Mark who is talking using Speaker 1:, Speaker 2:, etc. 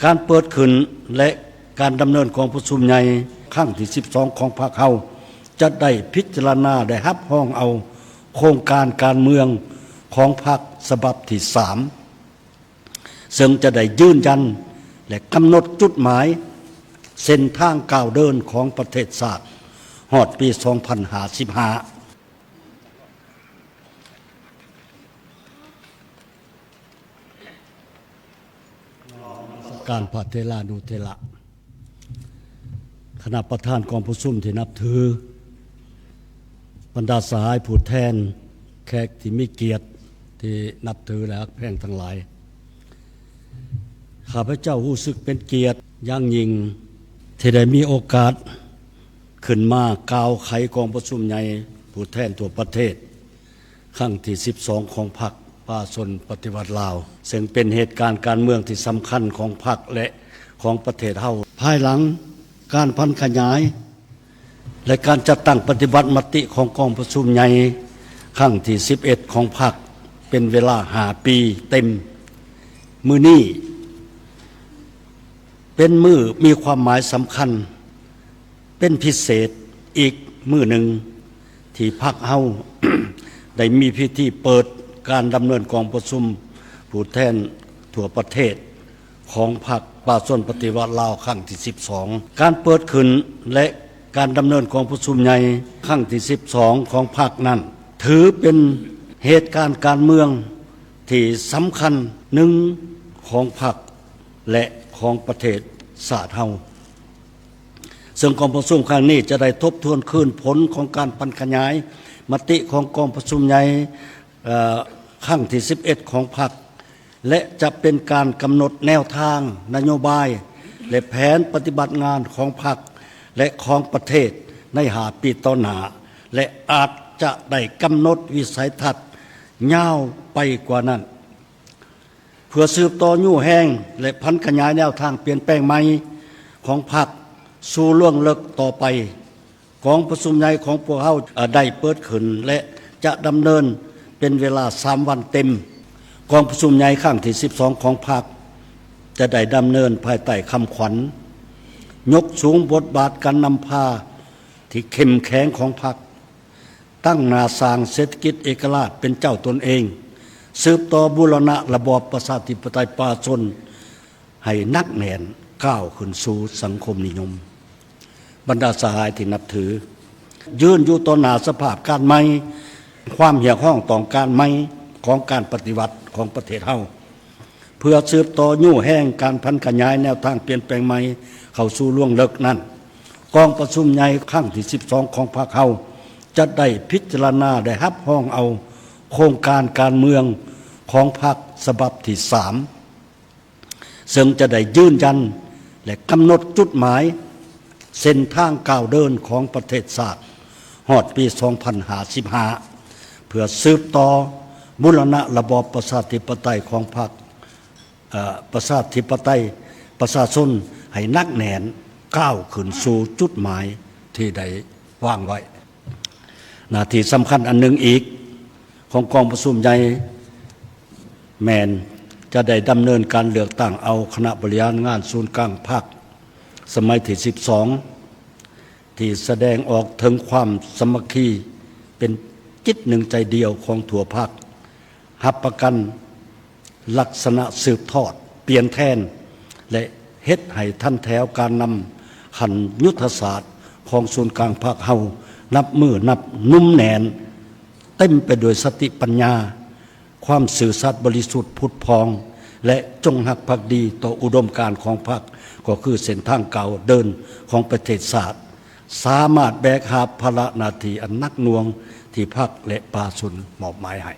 Speaker 1: การเปิดขึ้นและการดำเนินของประชุมใหญ่ครั้งที่12ของพรรคเฮาจะได้พิจารณาได้รับรองเอาโครงการการเมืองของพรรคฉบับที่3ซึ่งจะได้ยืนยันและกำหนดจุดหมายเส้นทางก้าวเดินของประเทศชาติฮอดปี2055การพระเทรานุเทระคณะประธานกองประชุมที่นับถือบรรดาสหายผู้แทนแขกที่มีเกียรติที่นับถือและรักแพงทั้งหลายข้าพเจ้ารู้สึกเป็นเกียรติอย่างยิ่งที่ได้มีโอกาสขึ้นมากล่าวไขกองประชุมใหญ่ผู้แทนทั่วประเทศครั้งที่12ของพรรคประชาชนปฏิวัติลาวซึ่งเป็นเหตุการณ์การเมืองที่สำคัญของพรรคและของประเทศเฮาภายหลังการพันขยายและการจัดตั้งปฏิบัติมติของกองประชุมใหญ่ครั้งที่11ของพรรคเป็นเวลา5 ปีเต็มมื้อนี้เป็นมื้อมีความหมายสำคัญเป็นพิเศษอีกมื้อหนึ่งที่พรรคเฮา ได้มีพิธีเปิดการดำเนินกองประชุมผู้แทนทั่วประเทศของพรรคประชาชนปฏิวัติลาวครั้งที่12การเปิดขึ้นและการดำเนินกองประชุมใหญ่ครั้งที่12ของพรรคนั้นถือเป็นเหตุการณ์การเมืองที่สำคัญหนึ่งของพรรคและของประเทศชาติเฮาซึ่งกองประชุมครั้งนี้จะได้ทบทวนคืนผลของการพันขยายมติของกองประชุมใหญ่ครั้งที่11ของพรรคและจะเป็นการกำหนดแนวทางนโยบายและแผนปฏิบัติงานของพรรคและของประเทศใน5 ปีต่อหน้าและอาจจะได้กำหนดวิสัยทัศน์ยาวไปกว่านั้นเพื่อสืบต่อยู่แห้งและพันขยายแนวทางเปลี่ยนแปลงใหม่ของพรรคสู่ล่วงลึกต่อไปกองประชุมใหญ่ของพวกเราได้เปิดขึ้นและจะดำเนินเป็นเวลา3 วันเต็มกองประชุมใหญ่ครั้งที่12ของพรรคจะได้ดำเนินภายใต้คำขวัญยกสูงบทบาทการนำพาที่เข้มแข็งของพรรคตั้งหน้าสร้างเศรษฐกิจเอกราชเป็นเจ้าตนเองสืบต่อบูรณะระบอบประชาธิปไตยประชาชนให้นักแน่นก้าวขึ้นสู่สังคมนิยมบรรดาสหายที่นับถือยืนอยู่ต่อหน้าสภาพการใหม่ความเหี่ยวห้องต่อการใหม่ของการปฏิวัติของประเทศเฮาเพื่อสืบต่อยู่แห้งการพันขยายแนวทางเปลี่ยนแปลงใหม่เข้าสู่ล่วงลึกนั้นกองประชุมใหญ่ครั้งที่12ของพรรคเฮาจะได้พิจารณาได้รับรองเอาโครงการการเมืองของพรรคฉบับที่3ซึ่งจะได้ยืนยันและกำหนดจุดหมายเส้นทางก้าวเดินของประเทศชาติฮอดปี2055เพื่อสืบต่อบูรณะระบอบประชาธิปไตยของพรรคประชาธิปไตยประชาชนให้นักแน่นก้าวขึ้นสู่จุดหมายที่ได้วางไว้หน้าที่สำคัญอันหนึ่งอีกของกองประชุมใหญ่แมนจะได้ดำเนินการเลือกตั้งเอาคณะบริหารงานศูนย์กลางพรรคสมัยที่12ที่แสดงออกถึงความสามัคคีเป็นจิตหนึ่งใจเดียวของทั่วพรรครับประกันลักษณะสืบทอดเปลี่ยนแทนและเฮ็ดให้ท่านแถวการนำขันยุทธศาสตร์ของศูนย์กลางพรรคเฮานับมือนับนุ่มแน่นเต็มไปด้วยสติปัญญาความสื่อสัตย์บริสุทธิ์ผุดพองและจงหักภักดีต่ออุดมการณ์ของพรรคก็คือเส้นทางเก่าเดินของประเทศชาติสามารถแบกหาภาระหน้าที่อันหนักหน่วงที่พรรคและประชาชนมอบหมายให้